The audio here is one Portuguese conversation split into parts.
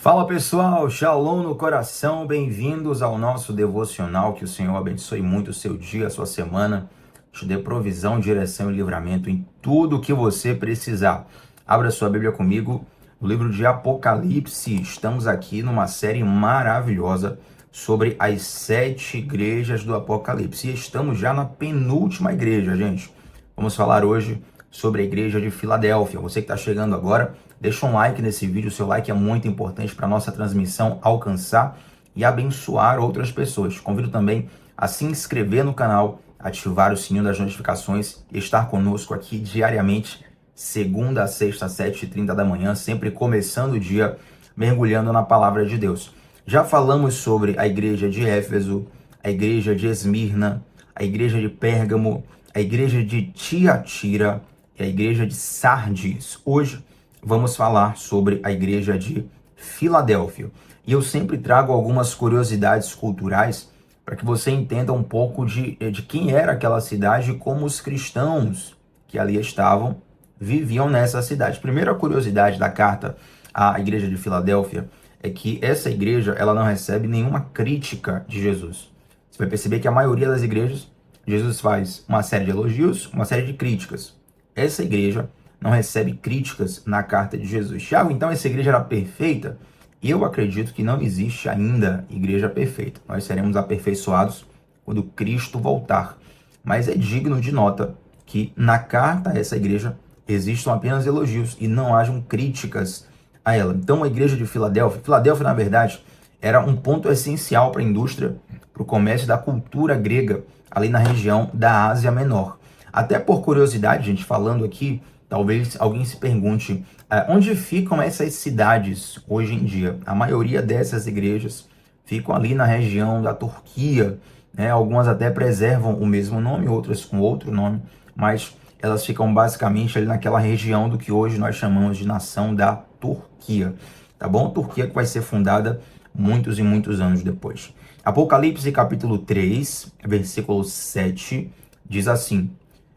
Fala pessoal, Shalom no coração, bem-vindos ao nosso devocional. Que o Senhor abençoe muito o seu dia, a sua semana, te dê provisão, direção e livramento em tudo o que você precisar. Abra sua Bíblia comigo no livro de Apocalipse. Estamos aqui numa série maravilhosa sobre as 7 igrejas do Apocalipse e estamos já na penúltima igreja, gente. Vamos falar hoje sobre a igreja de Filadélfia. Você que está chegando agora, deixa um like nesse vídeo, o seu like é muito importante para a nossa transmissão alcançar e abençoar outras pessoas. Convido também a se inscrever no canal, ativar o sininho das notificações e estar conosco aqui diariamente, segunda a sexta, 7h30 da manhã, sempre começando o dia mergulhando na palavra de Deus. Já falamos sobre a igreja de Éfeso, a igreja de Esmirna, a igreja de Pérgamo, a igreja de Tiatira e a igreja de Sardes. Hoje vamos falar sobre a igreja de Filadélfia. E eu sempre trago algumas curiosidades culturais para que você entenda um pouco de quem era aquela cidade e como os cristãos que ali estavam viviam nessa cidade. Primeira curiosidade da carta à igreja de Filadélfia é que essa igreja ela não recebe nenhuma crítica de Jesus. Você vai perceber que a maioria das igrejas, Jesus faz uma série de elogios, uma série de críticas. Essa igreja não recebe críticas na carta de Jesus. Tiago, então essa igreja era perfeita? Eu acredito que não existe ainda igreja perfeita. Nós seremos aperfeiçoados quando Cristo voltar. Mas é digno de nota que na carta a essa igreja existam apenas elogios e não hajam críticas a ela. Então a igreja de Filadélfia, na verdade, era um ponto essencial para a indústria, para o comércio da cultura grega, ali na região da Ásia Menor. Até por curiosidade, gente, falando aqui, talvez alguém se pergunte, onde ficam essas cidades hoje em dia? A maioria dessas igrejas ficam ali na região da Turquia, né? Algumas até preservam o mesmo nome, outras com outro nome, mas elas ficam basicamente ali naquela região do que hoje nós chamamos de nação da Turquia, tá bom? Turquia que vai ser fundada muitos e muitos anos depois. Apocalipse capítulo 3, versículo 7, diz assim: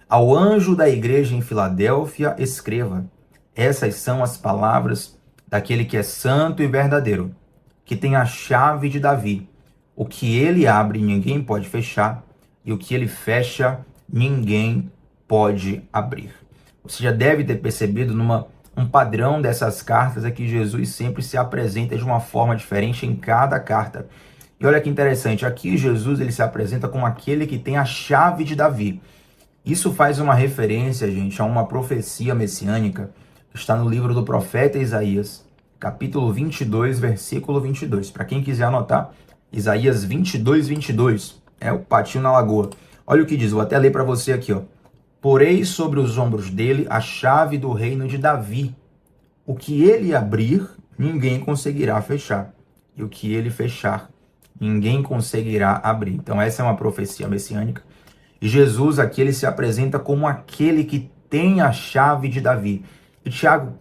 Ao anjo da igreja em Filadélfia, escreva: essas são as palavras daquele que é santo e verdadeiro, que tem a chave de Davi. O que ele abre, ninguém pode fechar, e o que ele fecha, ninguém pode abrir. Você já deve ter percebido um padrão dessas cartas é que Jesus sempre se apresenta de uma forma diferente em cada carta. E olha que interessante, aqui Jesus ele se apresenta como aquele que tem a chave de Davi. Isso faz uma referência, gente, a uma profecia messiânica que está no livro do profeta Isaías, capítulo 22, versículo 22. Para quem quiser anotar, Isaías 22, 22, é o patinho na lagoa. Olha o que diz, vou até ler para você aqui, ó. Porei sobre os ombros dele a chave do reino de Davi. O que ele abrir, ninguém conseguirá fechar. E o que ele fechar, ninguém conseguirá abrir. Então essa é uma profecia messiânica. E Jesus aqui ele se apresenta como aquele que tem a chave de Davi. E Tiago,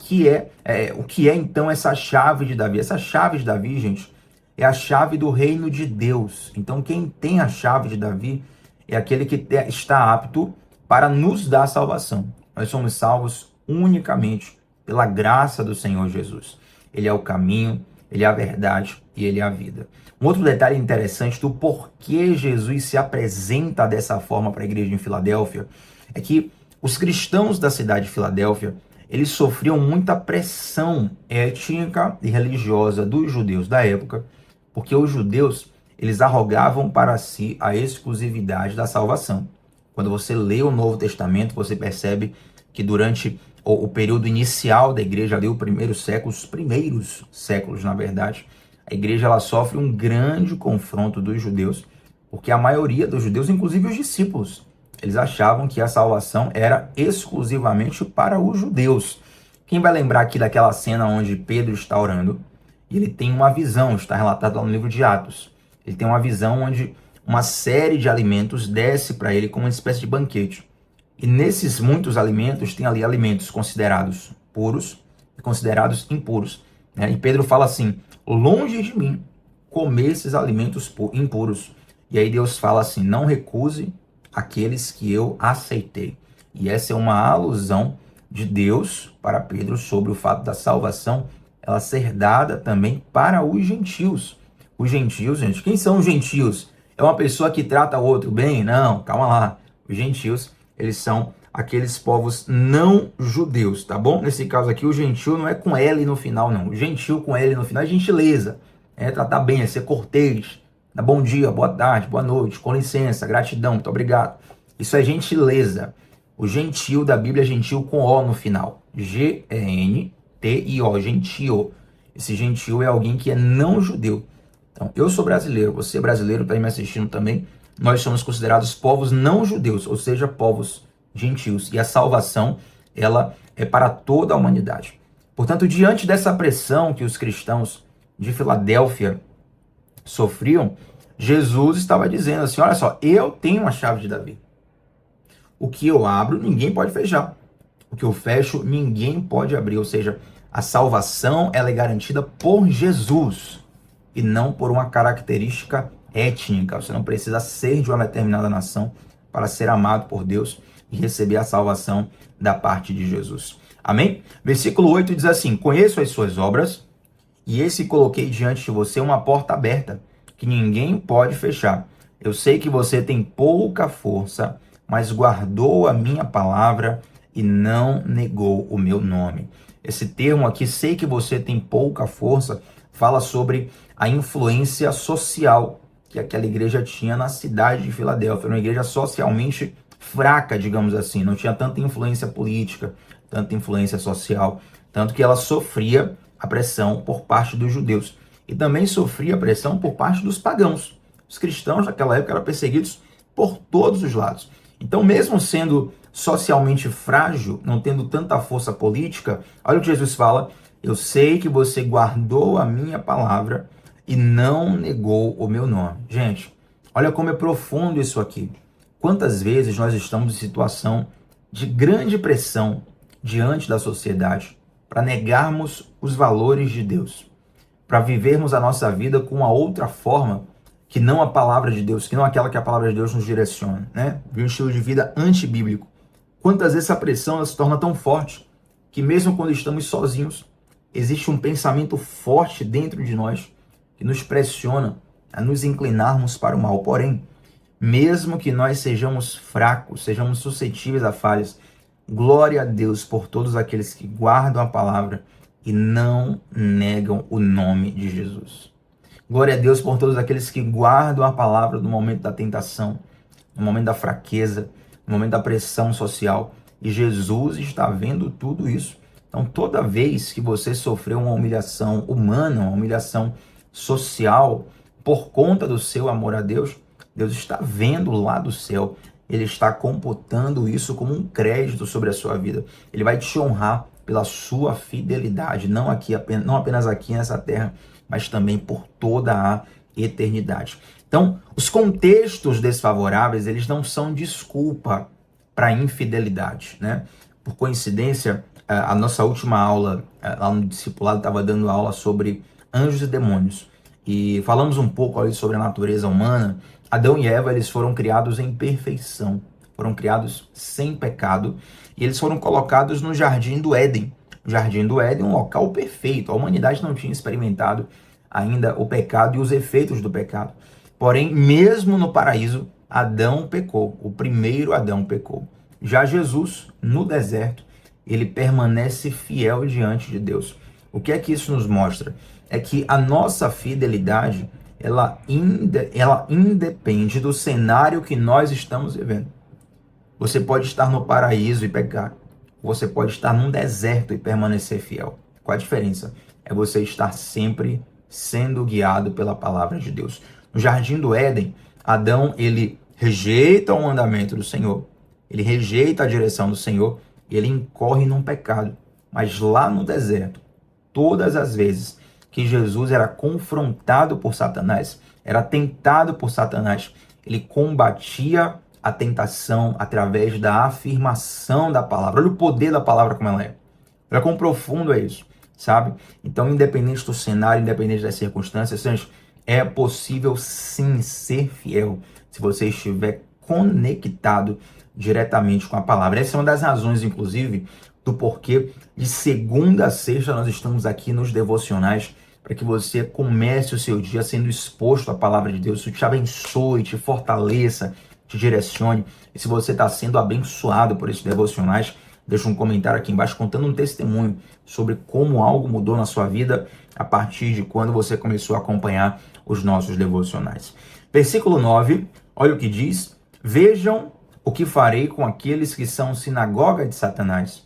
o que é então essa chave de Davi? Essa chave de Davi, gente, é a chave do reino de Deus. Então quem tem a chave de Davi é aquele que está apto para nos dar salvação. Nós somos salvos unicamente pela graça do Senhor Jesus. Ele é o caminho, ele é a verdade e ele é a vida. Um outro detalhe interessante do porquê Jesus se apresenta dessa forma para a igreja em Filadélfia é que os cristãos da cidade de Filadélfia, eles sofriam muita pressão étnica e religiosa dos judeus da época, porque os judeus, eles arrogavam para si a exclusividade da salvação. Quando você lê o Novo Testamento, você percebe que durante o período inicial da igreja, ali os primeiros séculos, na verdade, a igreja ela sofre um grande confronto dos judeus, porque a maioria dos judeus, inclusive os discípulos, eles achavam que a salvação era exclusivamente para os judeus. Quem vai lembrar aqui daquela cena onde Pedro está orando e ele tem uma visão, está relatado lá no livro de Atos. Ele tem uma visão onde uma série de alimentos desce para ele como uma espécie de banquete. E nesses muitos alimentos, tem ali alimentos considerados puros e considerados impuros, né? E Pedro fala assim, longe de mim comer esses alimentos impuros. E aí Deus fala assim, não recuse aqueles que eu aceitei. E essa é uma alusão de Deus para Pedro sobre o fato da salvação ela ser dada também para os gentios. Os gentios, gente, quem são os gentios? É uma pessoa que trata o outro bem? Não, calma lá. Os gentios, eles são aqueles povos não judeus, tá bom? Nesse caso aqui, o gentio não é com L no final, não. O gentio com L no final é gentileza, é tratar bem, é ser cortês, dar bom dia, boa tarde, boa noite, com licença, gratidão, muito obrigado. Isso é gentileza. O gentio da Bíblia é gentio com O no final. G-E-N-T-I-O, gentio. Esse gentio é alguém que é não judeu. Então, eu sou brasileiro, você é brasileiro, está aí me assistindo também. Nós somos considerados povos não judeus, ou seja, povos gentios. E a salvação, ela é para toda a humanidade. Portanto, diante dessa pressão que os cristãos de Filadélfia sofriam, Jesus estava dizendo assim, olha só, eu tenho a chave de Davi. O que eu abro, ninguém pode fechar. O que eu fecho, ninguém pode abrir. Ou seja, a salvação, ela é garantida por Jesus e não por uma característica étnica. Você não precisa ser de uma determinada nação para ser amado por Deus e receber a salvação da parte de Jesus. Amém? Versículo 8 diz assim, conheço as suas obras e eis que coloquei diante de você uma porta aberta que ninguém pode fechar. Eu sei que você tem pouca força, mas guardou a minha palavra e não negou o meu nome. Esse termo aqui, sei que você tem pouca força, fala sobre a influência social que aquela igreja tinha na cidade de Filadélfia. Era uma igreja socialmente fraca, digamos assim. Não tinha tanta influência política, tanta influência social. Tanto que ela sofria a pressão por parte dos judeus. E também sofria a pressão por parte dos pagãos. Os cristãos naquela época eram perseguidos por todos os lados. Então, mesmo sendo socialmente frágil, não tendo tanta força política, olha o que Jesus fala, eu sei que você guardou a minha palavra e não negou o meu nome. Gente, olha como é profundo isso aqui. Quantas vezes nós estamos em situação de grande pressão diante da sociedade para negarmos os valores de Deus, para vivermos a nossa vida com uma outra forma que não a palavra de Deus, que não aquela que a palavra de Deus nos direciona, né? Um estilo de vida antibíblico. Quantas vezes essa pressão ela se torna tão forte que mesmo quando estamos sozinhos, existe um pensamento forte dentro de nós que nos pressiona a nos inclinarmos para o mal. Porém, mesmo que nós sejamos fracos, sejamos suscetíveis a falhas, glória a Deus por todos aqueles que guardam a palavra e não negam o nome de Jesus. Glória a Deus por todos aqueles que guardam a palavra no momento da tentação, no momento da fraqueza, no momento da pressão social. E Jesus está vendo tudo isso. Então, toda vez que você sofreu uma humilhação humana, uma humilhação social, por conta do seu amor a Deus, Deus está vendo lá do céu. Ele está computando isso como um crédito sobre a sua vida. Ele vai te honrar pela sua fidelidade, não apenas aqui nessa terra, mas também por toda a eternidade. Então, os contextos desfavoráveis, eles não são desculpa para infidelidade, né? Por coincidência, a nossa última aula, lá no discipulado, estava dando aula sobre anjos e demônios. E falamos um pouco ali sobre a natureza humana. Adão e Eva, eles foram criados em perfeição, foram criados sem pecado, e eles foram colocados no Jardim do Éden. O Jardim do Éden é um local perfeito, a humanidade não tinha experimentado ainda o pecado e os efeitos do pecado. Porém, mesmo no paraíso, Adão pecou, o primeiro Adão pecou. Já Jesus, no deserto, ele permanece fiel diante de Deus. O que é que isso nos mostra? É que a nossa fidelidade, ela independe do cenário que nós estamos vivendo. Você pode estar no paraíso e pecar. Você pode estar num deserto e permanecer fiel. Qual a diferença? É você estar sempre sendo guiado pela palavra de Deus. No Jardim do Éden, Adão, ele rejeita o mandamento do Senhor. Ele rejeita a direção do Senhor e ele incorre num pecado. Mas lá no deserto, todas as vezes que Jesus era confrontado por Satanás, era tentado por Satanás, ele combatia a tentação através da afirmação da palavra. Olha o poder da palavra como ela é. Olha quão profundo é isso, sabe? Então, independente do cenário, independente das circunstâncias, é possível sim ser fiel se você estiver conectado diretamente com a palavra. Essa é uma das razões, inclusive, do porquê de segunda a sexta nós estamos aqui nos devocionais para que você comece o seu dia sendo exposto à palavra de Deus, isso te abençoe, te fortaleça, te direcione. E se você está sendo abençoado por esses devocionais, deixa um comentário aqui embaixo contando um testemunho sobre como algo mudou na sua vida a partir de quando você começou a acompanhar os nossos devocionais. Versículo 9, olha o que diz: vejam o que farei com aqueles que são sinagoga de Satanás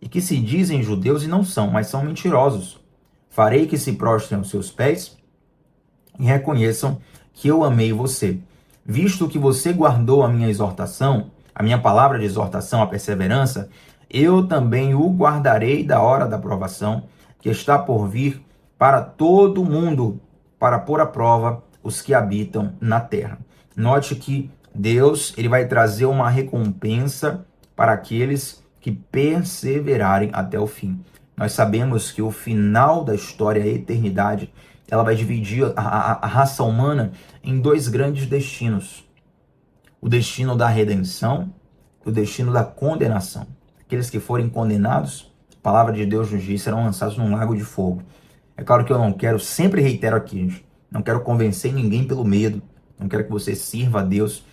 e que se dizem judeus e não são, mas são mentirosos. Farei que se prostrem aos seus pés e reconheçam que eu amei você. Visto que você guardou a minha exortação, a minha palavra de exortação, a perseverança, eu também o guardarei da hora da provação, que está por vir para todo o mundo, para pôr à prova os que habitam na terra. Note que Deus, ele vai trazer uma recompensa para aqueles que perseverarem até o fim. Nós sabemos que o final da história, a eternidade, ela vai dividir a raça humana em dois grandes destinos. O destino da redenção e o destino da condenação. Aqueles que forem condenados, a palavra de Deus nos diz, serão lançados num lago de fogo. É claro que eu não quero, sempre reitero aqui, gente, não quero convencer ninguém pelo medo, não quero que você sirva a Deus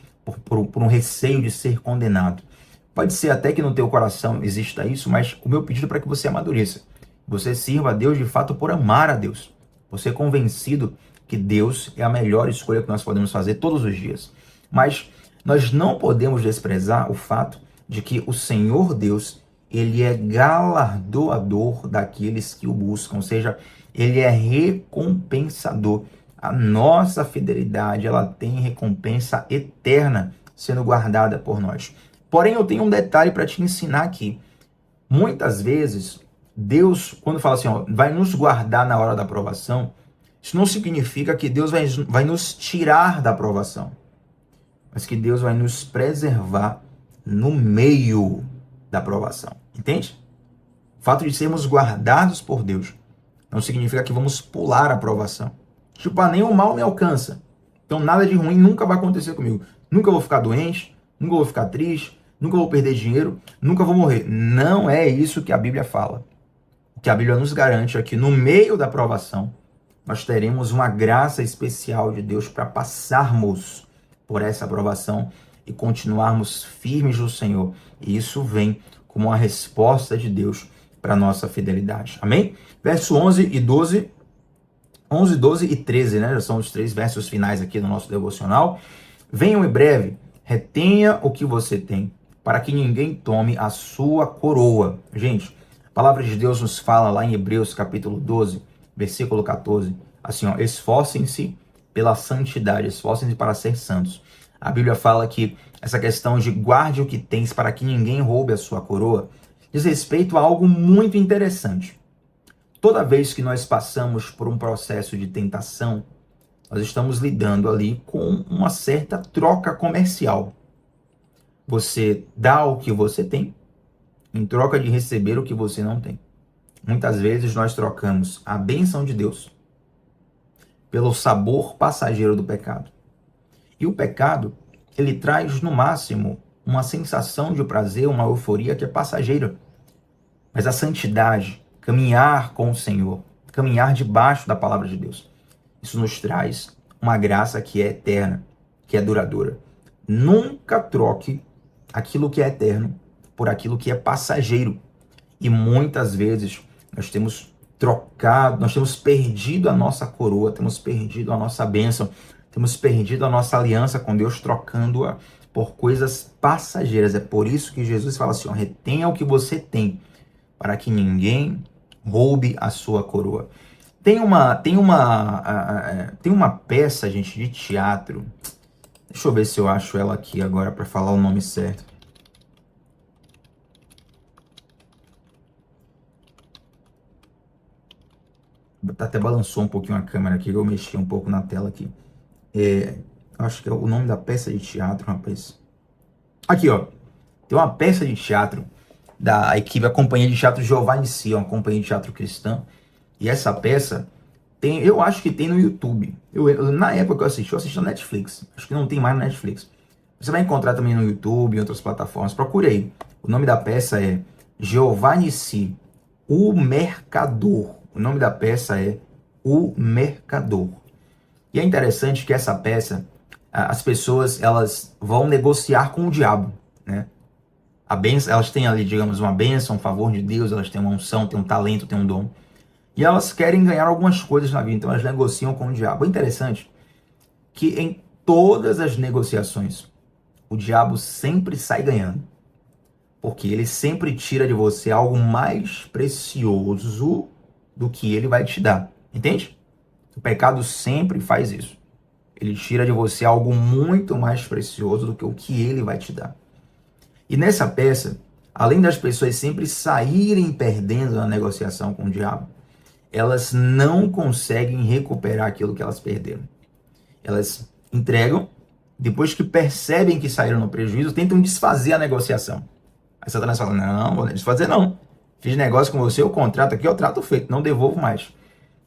por um receio de ser condenado. Pode ser até que no teu coração exista isso, mas o meu pedido é para que você amadureça. Você sirva a Deus de fato por amar a Deus. Você é convencido que Deus é a melhor escolha que nós podemos fazer todos os dias. Mas nós não podemos desprezar o fato de que o Senhor Deus, ele é galardoador daqueles que o buscam, ou seja, ele é recompensador. A nossa fidelidade, ela tem recompensa eterna sendo guardada por nós. Porém, eu tenho um detalhe para te ensinar aqui. Muitas vezes, Deus, quando fala assim, ó, vai nos guardar na hora da provação, isso não significa que Deus vai nos tirar da provação, mas que Deus vai nos preservar no meio da provação. Entende? O fato de sermos guardados por Deus não significa que vamos pular a provação. Tipo, nenhum mal me alcança. Então nada de ruim nunca vai acontecer comigo. Nunca vou ficar doente, nunca vou ficar triste, nunca vou perder dinheiro, nunca vou morrer. Não é isso que a Bíblia fala. O que a Bíblia nos garante é que no meio da provação, nós teremos uma graça especial de Deus para passarmos por essa provação e continuarmos firmes no Senhor. E isso vem como uma resposta de Deus para a nossa fidelidade. Amém? Verso 11 e 12. 11, 12 e 13, né? Já são os três versos finais aqui do nosso devocional. Venham em breve, retenha o que você tem, para que ninguém tome a sua coroa. Gente, a palavra de Deus nos fala lá em Hebreus capítulo 12, versículo 14, assim, ó, esforcem-se pela santidade, esforcem-se para ser santos. A Bíblia fala que essa questão de guarde o que tens para que ninguém roube a sua coroa diz respeito a algo muito interessante. Toda vez que nós passamos por um processo de tentação, nós estamos lidando ali com uma certa troca comercial. Você dá o que você tem, em troca de receber o que você não tem. Muitas vezes nós trocamos a bênção de Deus pelo sabor passageiro do pecado. E o pecado, ele traz no máximo uma sensação de prazer, uma euforia que é passageira. Mas a santidade, caminhar com o Senhor, caminhar debaixo da palavra de Deus, isso nos traz uma graça que é eterna, que é duradoura. Nunca troque aquilo que é eterno por aquilo que é passageiro. E muitas vezes nós temos trocado, nós temos perdido a nossa coroa, temos perdido a nossa bênção, temos perdido a nossa aliança com Deus, trocando-a por coisas passageiras. É por isso que Jesus fala assim, ó, retenha o que você tem, para que ninguém roube a sua coroa. Tem uma peça, gente, de teatro. Deixa eu ver se eu acho ela aqui agora para falar o nome certo. Até balançou um pouquinho a câmera aqui, eu mexi um pouco na tela aqui. Acho que é o nome da peça de teatro, rapaz. Aqui, ó. Tem uma peça de teatro da equipe, a Companhia de Teatro Jeová em Si, uma companhia de teatro cristã. E essa peça tem, eu acho que tem no YouTube. Na época que eu assisti na Netflix. Acho que não tem mais na Netflix. Você vai encontrar também no YouTube e outras plataformas. Procure aí. O nome da peça é Jeová Nissi, o mercador. O nome da peça é O Mercador. E é interessante que essa peça, as pessoas elas vão negociar com o diabo, né? A benção, elas têm ali, digamos, uma bênção, um favor de Deus, elas têm uma unção, têm um talento, têm um dom. E elas querem ganhar algumas coisas na vida, então elas negociam com o diabo. É interessante que em todas as negociações, o diabo sempre sai ganhando. Porque ele sempre tira de você algo mais precioso do que ele vai te dar. Entende? O pecado sempre faz isso. Ele tira de você algo muito mais precioso do que o que ele vai te dar. E nessa peça, além das pessoas sempre saírem perdendo na negociação com o diabo, elas não conseguem recuperar aquilo que elas perderam. Elas entregam, depois que percebem que saíram no prejuízo, tentam desfazer a negociação. Aí Satanás fala, não, vou desfazer não. Fiz negócio com você, o contrato aqui é o trato feito, não devolvo mais.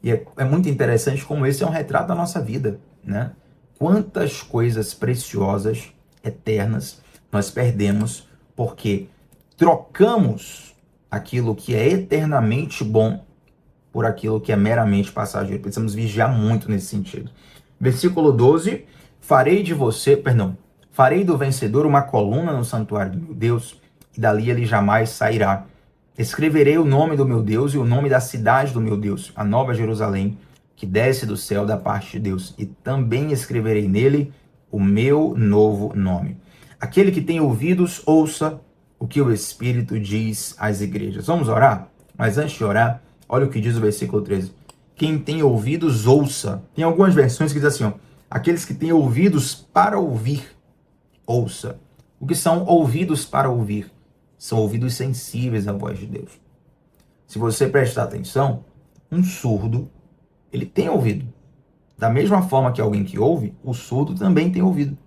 E é muito interessante como esse é um retrato da nossa vida, né? Quantas coisas preciosas, eternas, nós perdemos porque trocamos aquilo que é eternamente bom por aquilo que é meramente passageiro. Precisamos vigiar muito nesse sentido. Versículo 12, farei do vencedor uma coluna no santuário do meu Deus, e dali ele jamais sairá. Escreverei o nome do meu Deus e o nome da cidade do meu Deus, a nova Jerusalém, que desce do céu da parte de Deus, e também escreverei nele o meu novo nome. Aquele que tem ouvidos, ouça o que o Espírito diz às igrejas. Vamos orar? Mas antes de orar, olha o que diz o versículo 13. Quem tem ouvidos, ouça. Tem algumas versões que dizem assim, ó, aqueles que têm ouvidos para ouvir, ouça. O que são ouvidos para ouvir? São ouvidos sensíveis à voz de Deus. Se você prestar atenção, um surdo, ele tem ouvido. Da mesma forma que alguém que ouve, o surdo também tem ouvido.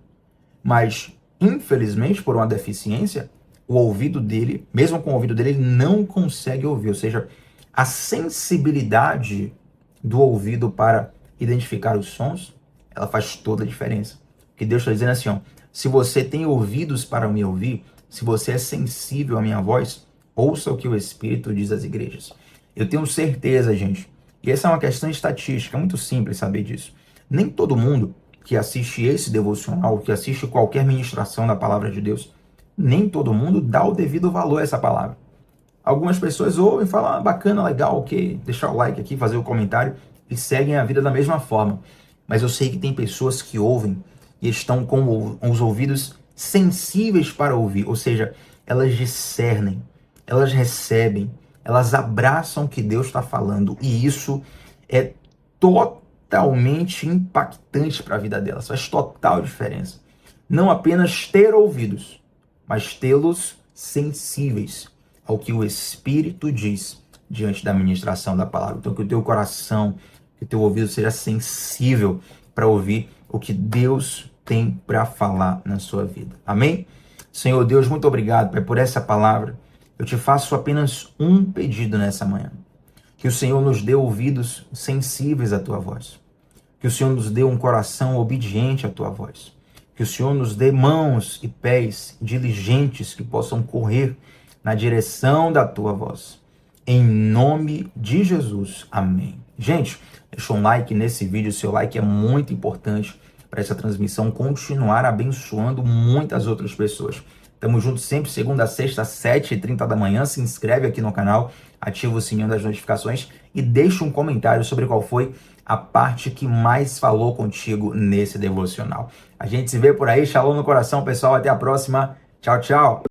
Mas, infelizmente, por uma deficiência, o ouvido dele, mesmo com o ouvido dele, ele não consegue ouvir. Ou seja, a sensibilidade do ouvido para identificar os sons, ela faz toda a diferença. Porque Deus está dizendo assim, ó, se você tem ouvidos para me ouvir, se você é sensível à minha voz, ouça o que o Espírito diz às igrejas. Eu tenho certeza, gente, e essa é uma questão estatística, é muito simples saber disso. Nem todo mundo que assiste esse devocional, que assiste qualquer ministração da palavra de Deus, nem todo mundo dá o devido valor a essa palavra. Algumas pessoas ouvem e falam, bacana, legal, ok, deixar o like aqui, fazer o comentário e seguem a vida da mesma forma. Mas eu sei que tem pessoas que ouvem e estão com os ouvidos sensíveis para ouvir, ou seja, elas discernem, elas recebem, elas abraçam o que Deus está falando, e isso é totalmente impactante para a vida delas, faz total diferença. Não apenas ter ouvidos, mas tê-los sensíveis ao que o Espírito diz diante da ministração da palavra. Então que o teu coração, que o teu ouvido seja sensível para ouvir o que Deus tem para falar na sua vida. Amém? Senhor Deus, muito obrigado, Pai, por essa palavra. Eu te faço apenas um pedido nessa manhã. Que o Senhor nos dê ouvidos sensíveis à tua voz. Que o Senhor nos dê um coração obediente à tua voz. Que o Senhor nos dê mãos e pés diligentes que possam correr na direção da tua voz. Em nome de Jesus. Amém. Gente, deixa um like nesse vídeo. O seu like é muito importante para essa transmissão continuar abençoando muitas outras pessoas. Tamo junto sempre, segunda a sexta, 7h30 da manhã. Se inscreve aqui no canal, ativa o sininho das notificações e deixa um comentário sobre qual foi a parte que mais falou contigo nesse devocional. A gente se vê por aí. Shalom no coração, pessoal. Até a próxima. Tchau, tchau.